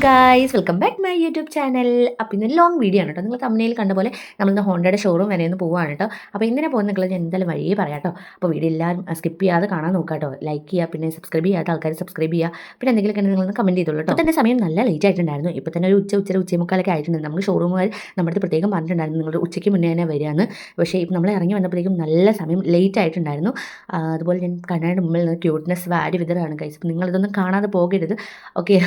Guys, welcome back my YouTube channel. അപ്പോൾ ഇന്ന് long video ആണ് കേട്ടോ. നിങ്ങൾ തമ്മിൽ കണ്ട പോലെ നമ്മളിന്ന് ഹോണ്ടയുടെ ഷോറൂം വരെ ഒന്ന് പോവുകയാണ് കേട്ടോ. അപ്പോൾ എന്തിനാ പോകുന്നത് ഞാൻ എന്തായാലും വഴിയേ പറയാം കേട്ടോ. അപ്പോൾ വീഡിയോ എല്ലാവരും സ്കിപ്പ് ചെയ്യാതെ കാണാൻ നോക്കാം കേട്ടോ. ലൈക്ക് ചെയ്യുക, പിന്നെ സബ്സ്ക്രൈബ് ചെയ്യാത്ത ആൾക്കാർ സബ്സ്ക്രൈബ് ചെയ്യുക, പിന്നെ എന്തെങ്കിലുമൊക്കെ നിങ്ങളൊന്ന് കമൻറ്റ് ചെയ്തോളൂ കേട്ടോ. തന്നെ സമയം നല്ല ലേറ്റ് ആയിട്ടുണ്ടായിരുന്നു. ഇപ്പോൾ തന്നെ ഒരു ഉച്ചമുക്കാലൊക്കെ ആയിട്ടുണ്ട്. നമ്മൾ ഷോറൂമുകാർ നമ്മുടെ പ്രത്യേകം പറഞ്ഞിട്ടുണ്ടായിരുന്നു നിങ്ങൾ ഉച്ചയ്ക്ക് മുന്നേ തന്നെ വരികയെന്ന്. പക്ഷേ ഇപ്പോൾ നമ്മൾ ഇറങ്ങി വന്നപ്പോഴേക്കും നല്ല സമയം ലേറ്റ് ആയിട്ടുണ്ടായിരുന്നു. അതുപോലെ ഞാൻ കണ്ണാടിൻ്റെ മുമ്പിൽ നിന്ന് ക്യൂട്ട്നെസ് വാരി വിതറാണ് ഗൈസ്. അപ്പോൾ നിങ്ങളിതൊന്നും കാണാതെ പോകരുത്, ഓക്കെ.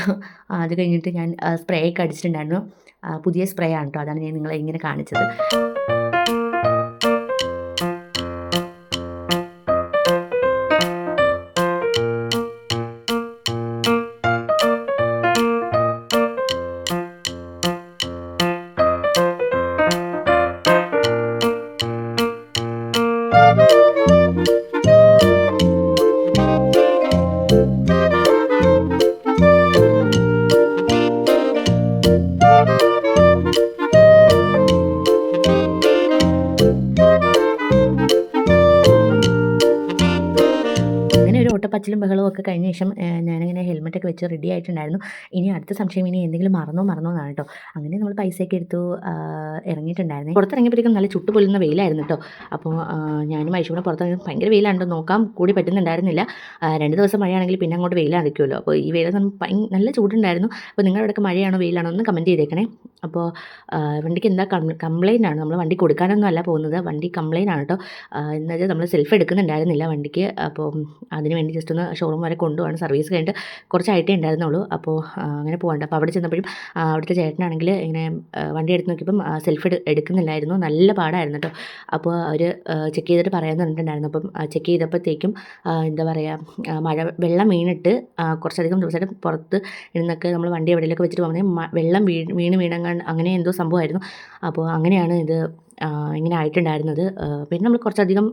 അത് കഴിഞ്ഞിട്ട് ഞാൻ സ്പ്രേ ഒക്കെ അടിച്ചിട്ടുണ്ടായിരുന്നു. പുതിയ സ്പ്രേ ആണ് കേട്ടോ, അതാണ് ഞാൻ നിങ്ങളെ ഇങ്ങനെ കാണിച്ചത്. ഓട്ടപ്പച്ചിലും ബഹളവും ഒക്കെ കഴിഞ്ഞ ശേഷം ഞാനിങ്ങനെ ഹെൽമെറ്റൊക്കെ വെച്ച് റെഡി ആയിട്ടുണ്ടായിരുന്നു. ഇനി അടുത്ത സംശയം ഇനി എന്തെങ്കിലും മറന്നോ എന്നാണ് കേട്ടോ. അങ്ങനെ നമ്മൾ പൈസയൊക്കെ എടുത്തു ഇറങ്ങിയിട്ടുണ്ടായിരുന്നു. പുറത്തിറങ്ങിയപ്പോഴേക്കും നല്ല ചുട്ടുപൊള്ളുന്ന വെയിലായിരുന്നു കേട്ടോ. അപ്പോൾ ഞാനും ഐഷൂടെ പുറത്തിറങ്ങി ഭയങ്കര വെയിലാണ്ടോ നോക്കാൻ കൂടി പറ്റുന്നുണ്ടായിരുന്നില്ല. 2 ദിവസം മഴയാണെങ്കിൽ പിന്നെ അങ്ങോട്ട് വെയിലായിരിക്കുമല്ലോ. അപ്പോൾ ഈ വെയിൽ നല്ല ചൂടുണ്ടായിരുന്നു. അപ്പോൾ നിങ്ങളുടെ ഇടയ്ക്ക് മഴയാണോ വെയിലാണോ ഒന്ന് കമൻറ്റ് ചെയ്തേക്കണേ. അപ്പോൾ വണ്ടിക്ക് എന്താ കംപ്ലയിൻ്റ് ആണ്. നമ്മൾ വണ്ടി കൊടുക്കാനൊന്നും അല്ല പോകുന്നത്, വണ്ടി കംപ്ലയിൻ്റ് ആണ് കേട്ടോ. എന്നുവെച്ചാൽ നമ്മൾ സെൽഫ് എടുക്കുന്നുണ്ടായിരുന്നില്ല വണ്ടിക്ക്. അപ്പോൾ അതിന് വേണ്ടി ജസ്റ്റ് ഒന്ന് ഷോറൂം വരെ കൊണ്ടുപോകാൻ സർവീസ് കഴിഞ്ഞിട്ട് കുറച്ചായിട്ടേ ഉണ്ടായിരുന്നുള്ളൂ. അപ്പോൾ അങ്ങനെ പോകണ്ട. അപ്പോൾ അവിടെ ചെന്നപ്പോഴും അവിടുത്തെ ചേട്ടനാണെങ്കിൽ ഇങ്ങനെ വണ്ടി എടുത്ത് നോക്കിയപ്പം സെൽഫ് എടുക്കുന്നില്ലായിരുന്നു. നല്ല പാടായിരുന്നു കേട്ടോ. അപ്പോൾ അവർ ചെക്ക് ചെയ്തിട്ട് പറയാമെന്ന് പറഞ്ഞിട്ടുണ്ടായിരുന്നു. അപ്പം ചെക്ക് ചെയ്തപ്പോഴത്തേക്കും എന്താ പറയുക, വെള്ളം വീണിട്ട് കുറച്ചധികം ദിവസമായിട്ട് പുറത്ത് ഇരുന്നൊക്കെ നമ്മൾ വണ്ടി എവിടെയൊക്കെ വെച്ചിട്ട് പോകുന്നത് വെള്ളം വീണങ്ങാണ്ട് അങ്ങനെ എന്തോ സംഭവമായിരുന്നു. അപ്പോൾ അങ്ങനെയാണ് ഇത് ഇങ്ങനെ ആയിട്ടുണ്ടായിരുന്നത്. പിന്നെ നമ്മൾ കുറച്ചധികം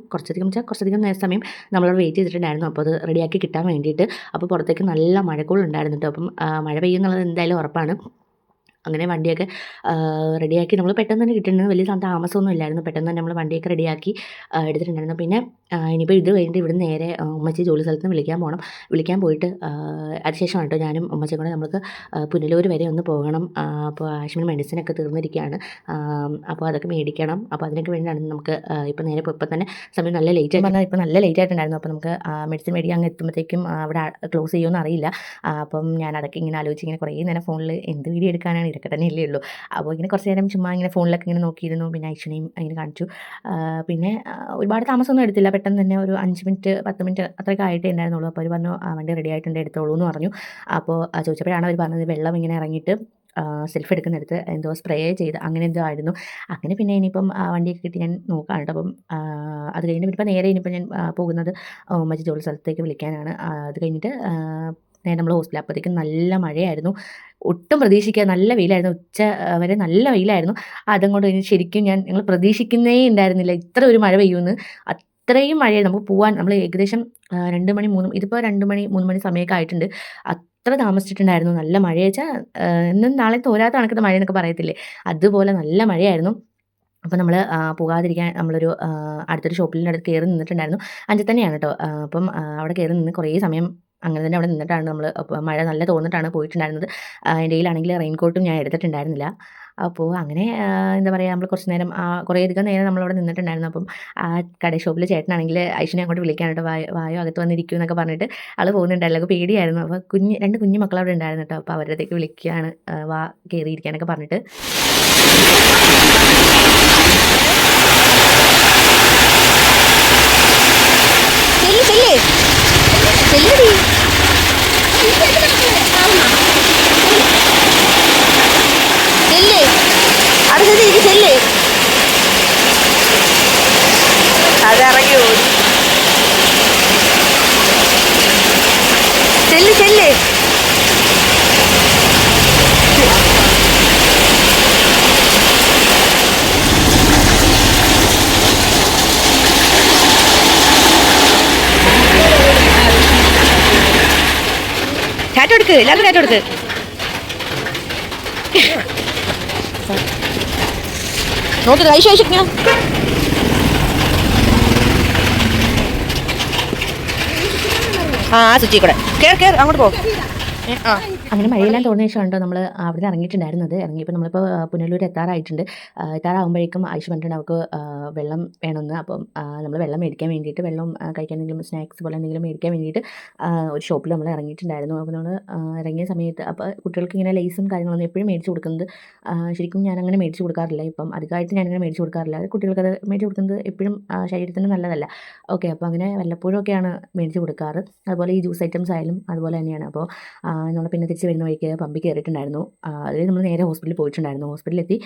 സമയം നമ്മളവിടെ വെയിറ്റ് ചെയ്തിട്ടുണ്ടായിരുന്നു. അപ്പോൾ അത് റെഡിയാക്കി കിട്ടാൻ വേണ്ടിയിട്ട്. അപ്പോൾ പുറത്തേക്ക് നല്ല മഴക്കോളുണ്ടായിരുന്നു കേട്ടോ. അപ്പം മഴ പെയ്യുന്നുള്ളത് എന്തായാലും ഉറപ്പാണ്. അങ്ങനെ വണ്ടിയൊക്കെ റെഡിയാക്കി നമ്മൾ പെട്ടെന്ന് തന്നെ കിട്ടുന്നത്, വലിയ താമസമൊന്നും ഇല്ലായിരുന്നു. പെട്ടെന്ന് തന്നെ നമ്മൾ വണ്ടിയൊക്കെ റെഡിയാക്കി എടുത്തിട്ടുണ്ടായിരുന്നു. പിന്നെ ഇനിയിപ്പോൾ ഇത് കഴിഞ്ഞിട്ട് ഇവിടെ നേരെ ഉമ്മച്ചി ജോലി സ്ഥലത്ത് വിളിക്കാൻ പോയിട്ട് അതിനുശേഷമാണ് കേട്ടോ ഞാനും ഉമ്മച്ചിയും കൂടെ നമുക്ക് പുനലൂർ വരെ ഒന്ന് പോകണം. അപ്പോൾ ആശുപത്രി മെഡിസിനൊക്കെ തീർന്നിരിക്കുകയാണ്. അപ്പോൾ അതൊക്കെ മേടിക്കണം. അപ്പോൾ അതിനൊക്കെ വേണ്ടിയാണ് നമുക്ക് ഇപ്പോൾ നേരെ ഇപ്പോൾ തന്നെ സമയം നല്ല ലേറ്റ് ആയിട്ട് പറഞ്ഞാൽ ഇപ്പോൾ നല്ല ലേറ്റ് ആയിട്ടുണ്ടായിരുന്നു. അപ്പോൾ നമുക്ക് മെഡിസിൻ മേടിക്കാൻ അങ്ങ് എത്തുമ്പോഴത്തേക്കും അവിടെ ക്ലോസ് ചെയ്യുമെന്ന് അറിയില്ല. അപ്പം ഞാൻ അതൊക്കെ ഇങ്ങനെ ആലോചിച്ച് ഇങ്ങനെ കുറേ നേരം ഫോണിൽ എന്ത് വീഡിയോ എടുക്കാനാണ്, ഇതൊക്കെ തന്നെ ഇല്ലേ ഉള്ളൂ. അപ്പോൾ ഇങ്ങനെ കുറച്ച് നേരം ചുമ്മാ ഇങ്ങനെ ഫോണിലൊക്കെ ഇങ്ങനെ നോക്കിയിരുന്നു. പിന്നെ ഐഷനെയും അങ്ങനെ കാണിച്ചു. പിന്നെ ഒരുപാട് താമസമൊന്നും എടുത്തില്ല. പെട്ടെന്ന് തന്നെ ഒരു 5 മിനിറ്റ് 10 മിനിറ്റ് അത്രയൊക്കെ ആയിട്ടേ ഉണ്ടായിരുന്നുള്ളൂ. അപ്പോൾ അവർ പറഞ്ഞു വണ്ടി റെഡി ആയിട്ടുണ്ട്, എടുത്തോളൂ എന്ന് പറഞ്ഞു. അപ്പോൾ ചോദിച്ചപ്പോഴാണ് അവർ പറഞ്ഞത് വെള്ളം ഇങ്ങനെ ഇറങ്ങിയിട്ട് സെൽഫ് എടുക്കുന്നിടത്ത് എന്തോ സ്പ്രേ ചെയ്ത് അങ്ങനെ എന്തോ ആയിരുന്നു. അങ്ങനെ പിന്നെ ഇനിയിപ്പം വണ്ടിയൊക്കെ കിട്ടി ഞാൻ നോക്കാം കേട്ടോ. അപ്പം അത് കഴിഞ്ഞിട്ട് ഇനിയിപ്പോൾ നേരെ ഞാൻ പോകുന്നത് മറ്റു ജോലി സ്ഥലത്തേക്ക് വിളിക്കാനാണ്. അത് കഴിഞ്ഞിട്ട് നേരെ നമ്മൾ ഹോസ്പിറ്റലിൽ. അപ്പോഴത്തേക്കും നല്ല മഴയായിരുന്നു, ഒട്ടും പ്രതീക്ഷിക്കാതെ നല്ല വെയിലായിരുന്നു. ഉച്ച വരെ നല്ല വെയിലായിരുന്നു. അതങ്ങോട്ട് കഴിഞ്ഞ് ശരിക്കും ഞങ്ങൾ പ്രതീക്ഷിക്കുന്നേ ഉണ്ടായിരുന്നില്ല ഇത്ര ഒരു മഴ പെയ്യുമെന്ന്. അത്രയും മഴയായിരുന്നു. നമുക്ക് പോകാൻ നമ്മൾ ഏകദേശം 2 മണി 3 ഇതിപ്പോൾ 2 മണി 3 മണി സമയമൊക്കെ ആയിട്ടുണ്ട്. അത്ര താമസിച്ചിട്ടുണ്ടായിരുന്നു. നല്ല മഴ വെച്ചാൽ ഇന്നും നാളെ തോരാത്ത കണക്കത്തെ മഴ എന്നൊക്കെ പറയത്തില്ലേ, അതുപോലെ നല്ല മഴയായിരുന്നു. അപ്പോൾ നമ്മൾ പോകാതിരിക്കാൻ നമ്മളൊരു അടുത്തൊരു ഷോപ്പിൻ്റെ അടുത്ത് കയറി നിന്നിട്ടുണ്ടായിരുന്നു. അഞ്ചൽ തന്നെയാണ് കേട്ടോ. അപ്പം അവിടെ കയറി നിന്ന് കുറേ സമയം അങ്ങനെ തന്നെ അവിടെ നിന്നിട്ടാണ് നമ്മൾ മഴ നല്ല തോന്നിട്ടാണ് പോയിട്ടുണ്ടായിരുന്നത്. എൻ്റെ കയ്യിലാണെങ്കിൽ റെയിൻകോട്ടും ഞാൻ എടുത്തിട്ടുണ്ടായിരുന്നില്ല. അപ്പോൾ അങ്ങനെ എന്താ പറയുക, നമ്മൾ കുറച്ച് നേരം കുറേയധികം നേരം നമ്മളവിടെ നിന്നിട്ടുണ്ടായിരുന്നു. അപ്പം ആ കട ഷോപ്പിൽ ചേട്ടനാണെങ്കിൽ ഐഷനെ അങ്ങോട്ട് വിളിക്കാനായിട്ട് വായോ അകത്ത് വന്നിരിക്കും എന്നൊക്കെ പറഞ്ഞിട്ട് ആൾ പോകുന്നുണ്ടായില്ല. അപ്പോൾ പേടിയായിരുന്നു. അപ്പോൾ 2 കുഞ്ഞു മക്കളവിടെ ഉണ്ടായിരുന്നു കേട്ടോ. അപ്പോൾ അവരുടെ അടുത്തേക്ക് വിളിക്കുകയാണ്, വാ കയറിയിരിക്കാനൊക്കെ പറഞ്ഞിട്ട്. അതിറങ്ങി ഓടി ചെല്ല് ടാറ്റ കൊടുക്ക്, എല്ലാവർക്കും ടാറ്റ കൊടുക്ക്. നോക്ക് ഐശ്വര്യ ആ സ്വിച്ചിൽ കൂടെ കേർ അങ്ങോട്ട് പോ. ആ അങ്ങനെ മഴയെല്ലാം തോന്നിയ ശേഷം കേട്ടോ നമ്മൾ അവിടെ നിന്ന് ഇറങ്ങിയിട്ടുണ്ടായിരുന്നത്. ഇറങ്ങിയപ്പോൾ നമ്മളിപ്പോൾ പുനലൂർ എത്താറായിട്ടുണ്ട്. എത്താറാകുമ്പോഴേക്കും ആയിഷ പറഞ്ഞിട്ടുണ്ട് അവൾക്ക് വെള്ളം വേണമെന്ന്. അപ്പം നമ്മൾ വെള്ളം മേടിക്കാൻ വേണ്ടിയിട്ട് വെള്ളം കഴിക്കാൻ എന്തെങ്കിലും സ്നാക്സ് പോലെ എന്തെങ്കിലും മേടിക്കാൻ വേണ്ടിയിട്ട് ഒരു ഷോപ്പിൽ നമ്മൾ ഇറങ്ങിയിട്ടുണ്ടായിരുന്നു. അപ്പോൾ നമ്മൾ ഇറങ്ങിയ സമയത്ത് അപ്പോൾ കുട്ടികൾക്ക് ഇങ്ങനെ ലേസും കാര്യങ്ങളൊന്നും എപ്പോഴും മേടിച്ച് കൊടുക്കുന്നത് ശരിക്കും ഞാനങ്ങനെ മേടിച്ച് കൊടുക്കാറില്ല. ഇപ്പം അധികമായിട്ട് ഞാനങ്ങനെ മേടിച്ച് കൊടുക്കാറില്ല. കുട്ടികൾക്കത് മേടിച്ച് കൊടുക്കുന്നത് എപ്പോഴും ശരീരത്തിന് നല്ലതല്ല. ഓക്കെ, അപ്പോൾ അങ്ങനെ വല്ലപ്പോഴും ഒക്കെയാണ് മേടിച്ച് കൊടുക്കാറ്. അതുപോലെ ഈ ജ്യൂസ് ഐറ്റംസ് ആയാലും അതുപോലെ തന്നെയാണ്. അപ്പോൾ നമ്മൾ പിന്നെ തിരിച്ച് വരുന്ന വഴിക്ക് പമ്പിൽ കയറിയിട്ടുണ്ടായിരുന്നു. അതിൽ നമ്മൾ നേരെ ഹോസ്പിറ്റലിൽ പോയിട്ടുണ്ടായിരുന്നു. ഹോസ്പിറ്റലിലെത്തി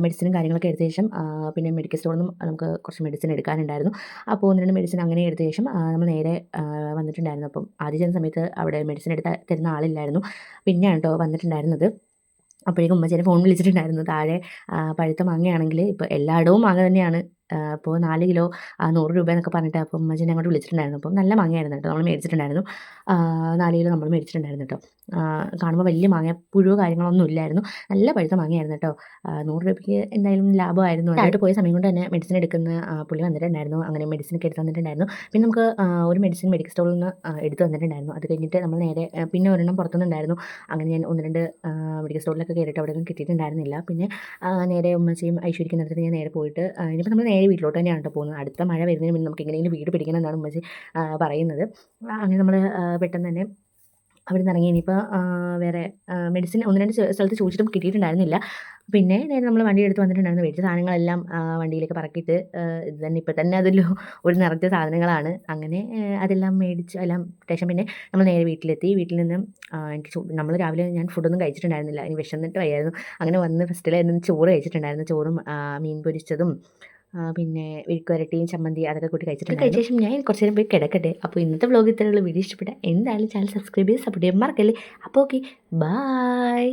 മെഡിസിനും കാര്യങ്ങളൊക്കെ എടുത്ത ശേഷം പിന്നെ മെഡിക്കൽ സ്റ്റോറിൽ നിന്നും നമുക്ക് കുറച്ച് മെഡിസിൻ എടുക്കാനുണ്ടായിരുന്നു. അപ്പോൾ 1-2 മെഡിസിൻ അങ്ങനെ എടുത്ത ശേഷം നമ്മൾ നേരെ വന്നിട്ടുണ്ടായിരുന്നു. അപ്പം ആദ്യം ചെന്ന സമയത്ത് അവിടെ മെഡിസിൻ തരുന്ന ആളില്ലായിരുന്നു. പിന്നെയാണ് കേട്ടോ വന്നിട്ടുണ്ടായിരുന്നത്. അപ്പോഴേക്കും ഉമ്മച്ചേനെ ഫോൺ വിളിച്ചിട്ടുണ്ടായിരുന്നു. താഴെ പഴുത്ത മാങ്ങയാണെങ്കിൽ ഇപ്പോൾ എല്ലായിടവും മാങ്ങ തന്നെയാണ്. അപ്പോൾ 4 കിലോ 100 രൂപ എന്നൊക്കെ പറഞ്ഞിട്ട് അപ്പോൾ ഉമ്മച്ചേനെ അങ്ങോട്ട് വിളിച്ചിട്ടുണ്ടായിരുന്നു. അപ്പം നല്ല മാങ്ങയായിരുന്നു കേട്ടോ, നമ്മൾ മേടിച്ചിട്ടുണ്ടായിരുന്നു. 4 കിലോ നമ്മൾ മേടിച്ചിട്ടുണ്ടായിരുന്നു കേട്ടോ. കാണുമ്പോൾ വലിയ മാങ്ങ പുഴുവോ കാര്യങ്ങളൊന്നും ഇല്ലായിരുന്നു. നല്ല പഴുത്ത മാങ്ങയായിരുന്നു കേട്ടോ. 100 രൂപയ്ക്ക് എന്തായാലും ലാഭമായിരുന്നു. ആയിട്ട് പോയ സമയം കൊണ്ട് തന്നെ മെഡിസിൻ എടുക്കുന്ന പുള്ളി വന്നിട്ടുണ്ടായിരുന്നു. അങ്ങനെ മെഡിസിനൊക്കെ എടുത്ത് തന്നിട്ടുണ്ടായിരുന്നു. പിന്നെ നമുക്ക് ഒരു മെഡിസിൻ മെഡിക്കൽ സ്റ്റോറിൽ നിന്ന് എടുത്ത് തന്നിട്ടുണ്ടായിരുന്നു. അത് കഴിഞ്ഞിട്ട് നമ്മൾ നേരെ പിന്നെ ഒരെണ്ണം പുറത്തുനിന്നുണ്ടായിരുന്നു. അങ്ങനെ ഞാൻ 1-2 മെഡിക്കൽ സ്റ്റോറിലൊക്കെ കയറിയിട്ട് അവിടെ ഒന്നും കിട്ടിയിട്ടുണ്ടായിരുന്നില്ല. പിന്നെ നേരെ ഉമ്മച്ചയും ഐശ്വര്യയ്ക്ക് നിർത്തിയിട്ട് ഞാൻ നേരെ പോയിട്ട് ഇനിയിപ്പോൾ നമ്മൾ നേരെ വീട്ടിലോട്ട് തന്നെയാണ് കേട്ടോ പോകുന്നത്. അടുത്ത മഴ വരുന്നതിന് മുന്നേ നമുക്ക് എങ്ങനെയെങ്കിലും വീട് പിടിക്കണം എന്നാണ് ഉമ്മച്ചി പറയുന്നത്. അങ്ങനെ നമ്മൾ പെട്ടെന്ന് തന്നെ അവിടെ നിന്ന് ഇറങ്ങി. ഇനിയിപ്പോൾ വേറെ മെഡിസിൻ 1-2 സ്ഥലത്ത് ചോദിച്ചിട്ടും കിട്ടിയിട്ടുണ്ടായിരുന്നില്ല. പിന്നെ നേരെ നമ്മൾ വണ്ടി എടുത്ത് വന്നിട്ടുണ്ടായിരുന്നു. മേടിച്ച സാധനങ്ങളെല്ലാം വണ്ടിയിലേക്ക് പറക്കിയിട്ട് ഇത് തന്നെ ഇപ്പോൾ തന്നെ അതിൽ ഒരു നിറച്ച സാധനങ്ങളാണ്. അങ്ങനെ അതെല്ലാം മേടിച്ച് എല്ലാം ശേഷം പിന്നെ നമ്മൾ നേരെ വീട്ടിലെത്തി. വീട്ടിൽ നിന്ന് എനിക്ക് നമ്മൾ രാവിലെ ഞാൻ ഫുഡൊന്നും കഴിച്ചിട്ടുണ്ടായിരുന്നില്ല. എനിക്ക് വിശന്നിട്ട് വയ്യായിരുന്നു. അങ്ങനെ വന്ന് ഫസ്റ്റിലായിരുന്നു ചോറ് കഴിച്ചിട്ടുണ്ടായിരുന്നു. ചോറും മീൻ പൊരിച്ചതും പിന്നെ വിഴുക്കുവരട്ടിയും ചമ്മന്തി അതൊക്കെ കൂട്ടി കഴിച്ചിട്ടുണ്ട്. കഴിച്ച ശേഷം ഞാൻ കുറച്ച് നേരം പോയി കിടക്കട്ടെ. അപ്പോൾ ഇന്നത്തെ വ്ലോഗ് ഇത്രയുള്ള വീഡിയോ ഇഷ്ടപ്പെട്ട എന്തായാലും ചാനൽ സബ്സ്ക്രൈബ് ചെയ്ത് സപ്പോർട്ട് ചെയ്യാൻ മറക്കല്ലേ. അപ്പോൾ ഓക്കെ, ബൈ.